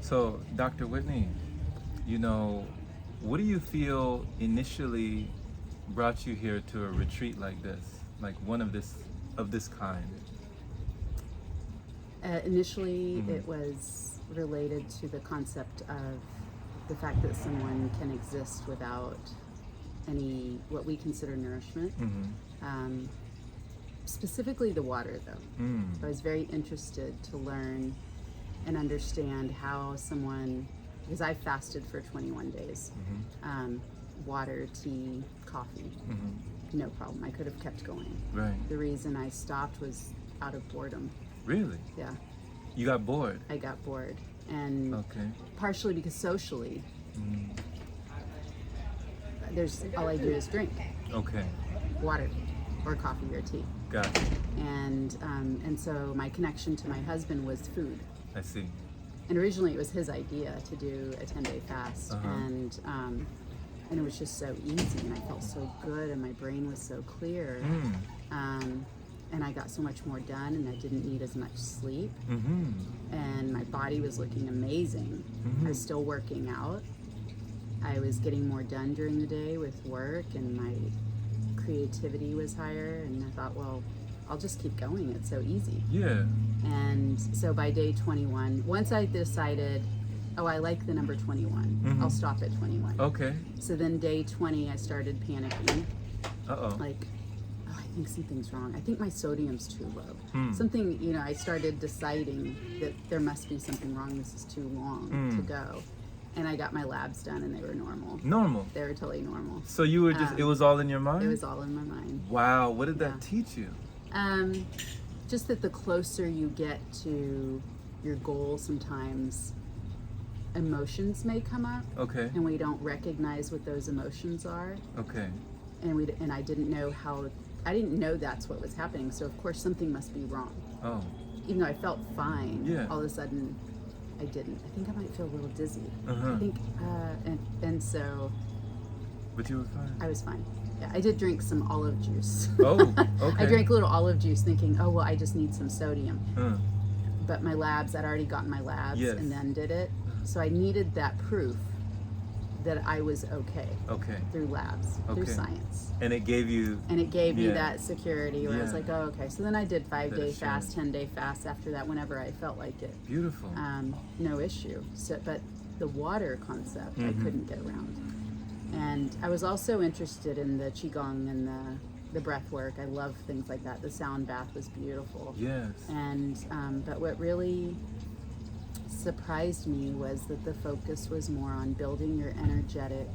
So, Dr. Whitney, you know, what do you feel initially brought you here to a retreat like this, like one of this kind? Initially, Mhm. it was related to the concept of the fact that someone can exist without any what we consider nourishment. Mm-hmm. Um, Specifically, the water, though. Mm. I was very interested to learn and understand how someone, because I fasted for 21 days, Mm-hmm. water, tea, coffee, Mm-hmm. no problem. I could have kept going. Right. The reason I stopped was out of boredom. Really? Yeah, You got bored? I got bored. And Okay. partially because socially, Mm. there's all I do is drink Okay. water or coffee or tea. Got it. And so my connection to my husband was food. I see. And originally it was his idea to do a 10-day fast. Uh-huh. And it was just so easy, and I felt so good, and my brain was so clear. Mm. And I got so much more done, and I didn't need as much sleep. Mm-hmm. And my body was looking amazing. Mm-hmm. I was still working out. I was getting more done during the day with work, and my creativity was higher. And I thought, well, I'll just keep going. It's so easy. Yeah. And so by day 21, once I decided, oh, I like the number 21, Mhm. I'll stop at 21. Okay. So then day 20, I started panicking. Uh-oh. Like, oh, I think something's wrong. I think my sodium's too low. Hmm. Something, I started deciding that there must be something wrong. This is too long to go. And I got my labs done, and they were normal. Normal. They were totally normal. So you were just, it was all in your mind? It was all in my mind. Wow. What did that Yeah. teach you? Just that the closer you get to your goal, sometimes emotions may come up, Okay. and we don't recognize what those emotions are. Okay. And I didn't know I didn't know that's what was happening. So of course something must be wrong. Oh. Even though I felt fine, Yeah. all of a sudden I didn't. I think I might feel a little dizzy. Uh-huh. I think, and so But you were fine. I was fine. Yeah, I did drink some olive juice. Oh, okay. I drank a little olive juice thinking, oh, well, I just need some sodium. Uh, But my labs, I'd already gotten my labs Yes. and then did it. So I needed that proof that I was okay okay. through labs, through Okay. science. And it gave you, And it gave me Yeah. that security where I was Yeah. like, oh, okay. So then I did 5-day assurance. fast, 10-day fast after that, whenever I felt like it. beautiful. No issue. So, but the water concept, I Mhm. couldn't get around. And I was also interested in the qigong and the breath work. I love things like that. The sound bath was beautiful. Yes. And but what really surprised me was that the focus was more on building your energetic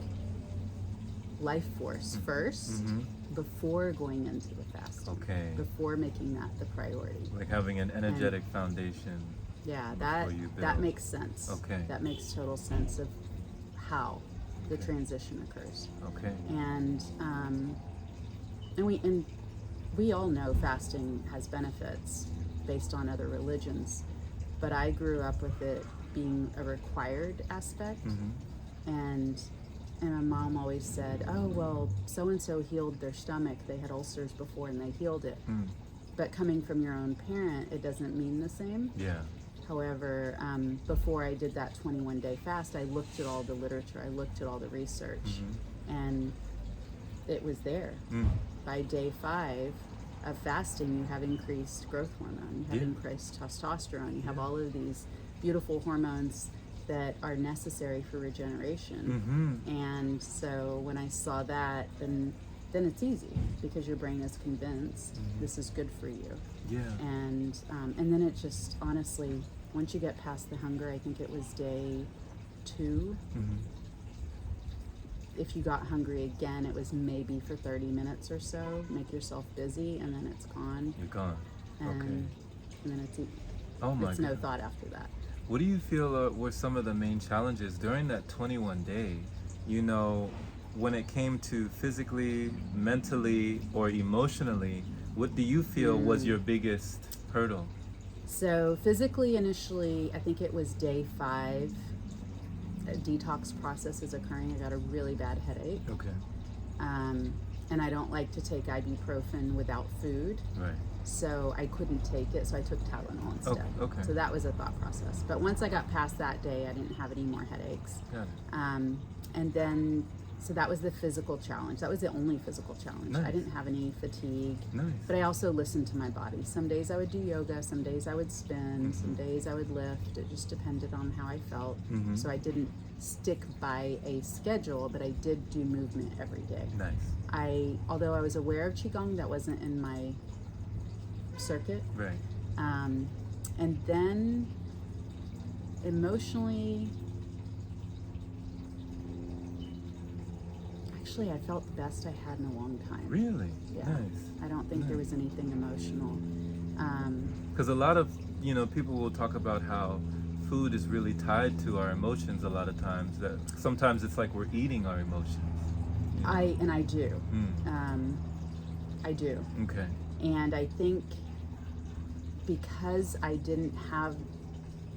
life force first Mhm. before going into the fast. Okay. Before making that the priority. Like having an energetic foundation. Yeah, that Before you that build. makes sense. Okay. That makes total sense of how the Okay. transition occurs. Okay. And we all know fasting has benefits based on other religions, but I grew up with it being a required aspect. Mm-hmm. And my mom always said, oh, well, so and so healed their stomach, they had ulcers before and they healed it. Mm. But coming from your own parent, it doesn't mean the same. Yeah. However, before I did that 21-day fast, I looked at all the literature, I looked at all the research, and it was there. Mm. By day 5 of fasting, you have increased growth hormone, you have Yeah. increased testosterone, you have all of these beautiful hormones that are necessary for regeneration. Mm-hmm. And so when I saw that, then it's easy because your brain is convinced this is good for you. Yeah. And then it just, honestly, once you get past the hunger, I think it was day 2. Mm-hmm. If you got hungry again, it was maybe for 30 minutes or so. Make yourself busy, and then it's gone. You're gone. And, Okay. and then Oh my it's God. no thought after that. What do you feel were some of the main challenges during that 21 day? You know, when it came to physically, mentally, or emotionally, what do you feel was your biggest hurdle? So physically, initially, I think it was day 5. A detox process is occurring. I got a really bad headache. Okay. And I don't like to take ibuprofen without food. Right. So I couldn't take it, so I took Tylenol instead. Okay. So that was a thought process. But once I got past that day, I didn't have any more headaches. Got it. And then, so that was the physical challenge. That was the only physical challenge. Nice. I didn't have any fatigue. Nice. But I also listened to my body. Some days I would do yoga, some days I would spin, some days I would lift. It just depended on how I felt. So I didn't stick by a schedule, but I did do movement every day. Nice. Although I was aware of Qigong, that wasn't in my circuit. Right. And then emotionally, actually I felt the best I had in a long time. Really? Yeah. Nice. I don't think there was anything emotional. Because a lot of, people will talk about how food is really tied to our emotions a lot of times. That sometimes it's like we're eating our emotions. I do. I do. Okay. And I think because I didn't have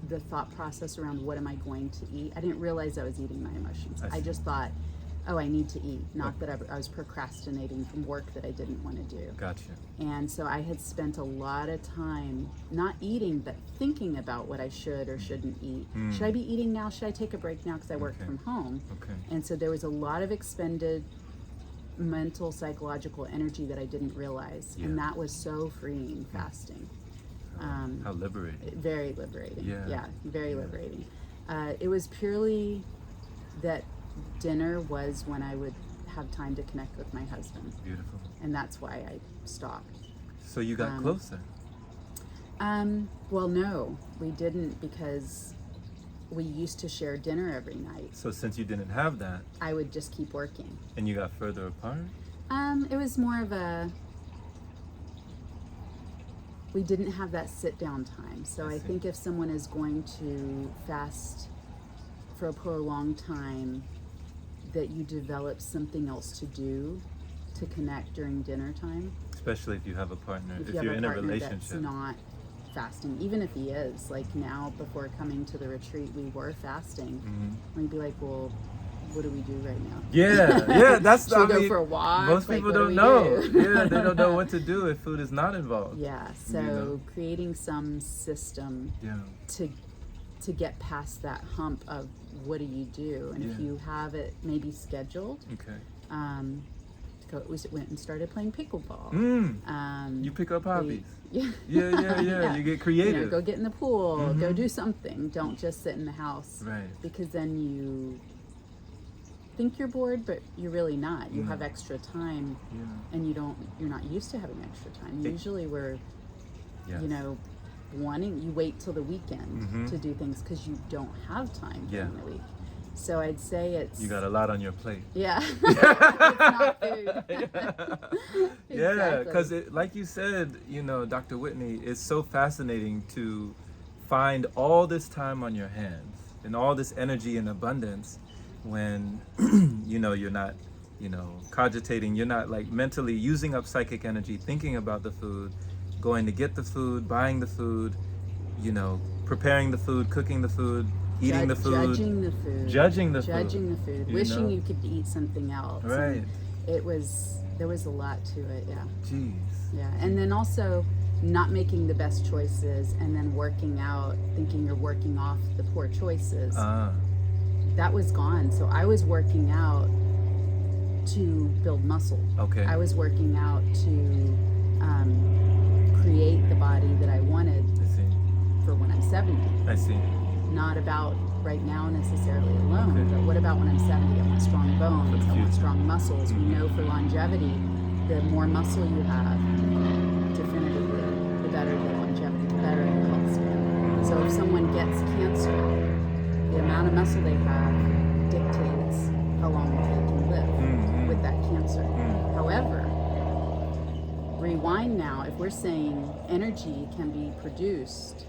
the thought process around what am I going to eat, I didn't realize I was eating my emotions. I just thought, oh, I need to eat. Not that I was procrastinating from work that I didn't want to do. Gotcha. And so I had spent a lot of time not eating, but thinking about what I should or shouldn't eat. Should I be eating now? Should I take a break now because I work from home? Okay. And so there was a lot of expended mental, psychological energy that I didn't realize. And that was so freeing, fasting. How liberating. Very liberating. Yeah. Very liberating. It was purely that dinner was when I would have time to connect with my husband. Beautiful. And that's why I stopped. So you got closer? Well, no, we didn't, because we used to share dinner every night. So since you didn't have that, I would just keep working. and you got further apart? It was more of we didn't have that sit down time. So I think if someone is going to fast for a prolonged time, that you develop something else to do to connect during dinner time. Especially if you have a partner, if you have you're a in a partner relationship. that's not fasting, even if he is, like now before coming to the retreat, we were fasting. We'd be like, well, what do we do right now? Yeah, that's Should we go for a walk? Most Like, people what do don't we know. do? Yeah, they don't know what to do if food is not involved. Yeah, so creating some system to get past that hump of what do you do, and if you have it maybe scheduled, we went and started playing pickleball. You pick up hobbies. Yeah. You get creative. Go get in the pool, go do something. Don't just sit in the house. Right. Because then you think you're bored, but you're really not. You have extra time, and you're not used to having extra time. Usually we're, you wait till the weekend to do things because you don't have time during the week. So I'd say you got a lot on your plate. Yeah. It's not food. Yeah, because like you said, Dr. Whitney, it's so fascinating to find all this time on your hands and all this energy and abundance when you're not cogitating, you're not like mentally using up psychic energy, thinking about the food, going to get the food, buying the food, preparing the food, cooking the food, eating the food, judging the food, wishing you could eat something else. Right. And there was a lot to it. Jeez. Yeah. And then also not making the best choices and then working out, thinking you're working off the poor choices. That was gone. So I was working out to build muscle. Okay. I was working out to create the body that I wanted for when I'm 70. I see. Not about right now necessarily alone, but what about when I'm 70? I want strong bones, I want strong muscles. We know for longevity, the more muscle you have, definitively, the better the longevity, the better the health span. So if someone gets cancer, the amount of muscle they have dictates how long they can live with that cancer. However, rewind now, if we're saying energy can be produced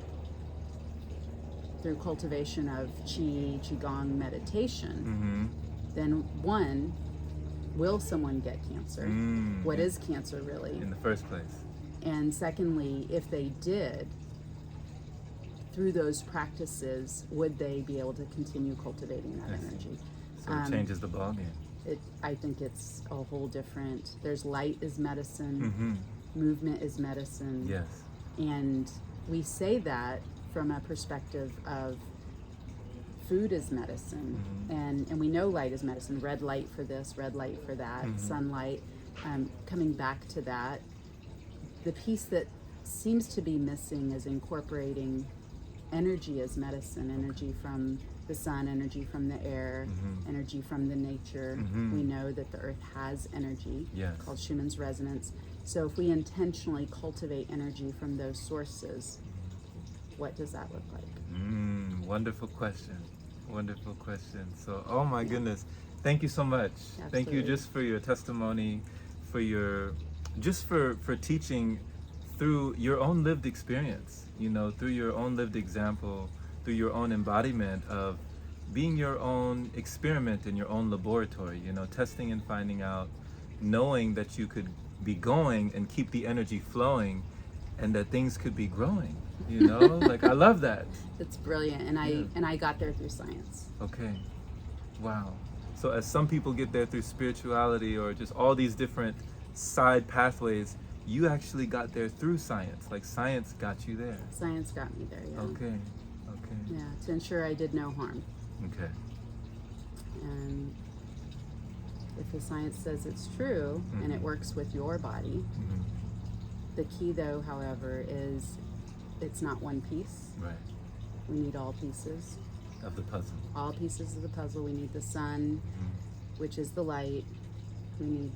through cultivation of Qigong meditation, then one, will someone get cancer? What is cancer really? In the first place. And secondly, if they did, through those practices, would they be able to continue cultivating that energy? So it changes the ballgame. I think it's a whole different, there's light is medicine. movement is medicine. Yes. And we say that from a perspective of food is medicine, and we know light is medicine. Red light for this, red light for that, sunlight. Coming back to that, the piece that seems to be missing is incorporating energy as medicine, energy from the sun, energy from the air, energy from the nature. We know that the earth has energy, Yes. called Schumann's resonance. So if we intentionally cultivate energy from those sources, what does that look like? Wonderful question. Wonderful question. So, oh my goodness. Thank you so much. Thank you Absolutely. just for your testimony, for your, just for teaching through your own lived experience, you know, through your own lived example, through your own embodiment of being your own experiment in your own laboratory, you know, testing and finding out, knowing that you could be going and keep the energy flowing and that things could be growing, you know? Like, I love that. It's brilliant, and I got there through science. Okay. Wow. So as some people get there through spirituality or just all these different side pathways, you actually got there through science. Like, science got you there. Science got me there, yeah. Okay. Okay. Yeah, to ensure I did no harm. Okay. And if the science says it's true and it works with your body, the key though, however, is it's not one piece. Right. We need all pieces. Of the puzzle. All pieces of the puzzle. We need the sun, which is the light. We need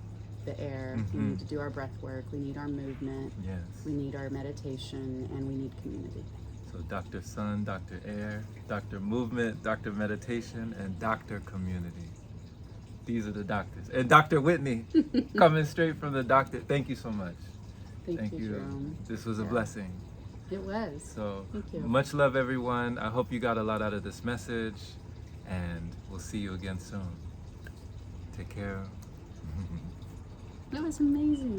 the air. We need to do our breath work. We need our movement. Yes. We need our meditation, and we need community. So Dr. Sun, Dr. Air, Dr. Movement, Dr. Meditation, and Dr. Community. These are the doctors. And Dr. Whitney, coming straight from the doctor. Thank you so much. Thank you, Jerome. This was a Yeah. blessing. It was. So Thank you. much love, everyone. I hope you got a lot out of this message, and we'll see you again soon. Take care. That was amazing.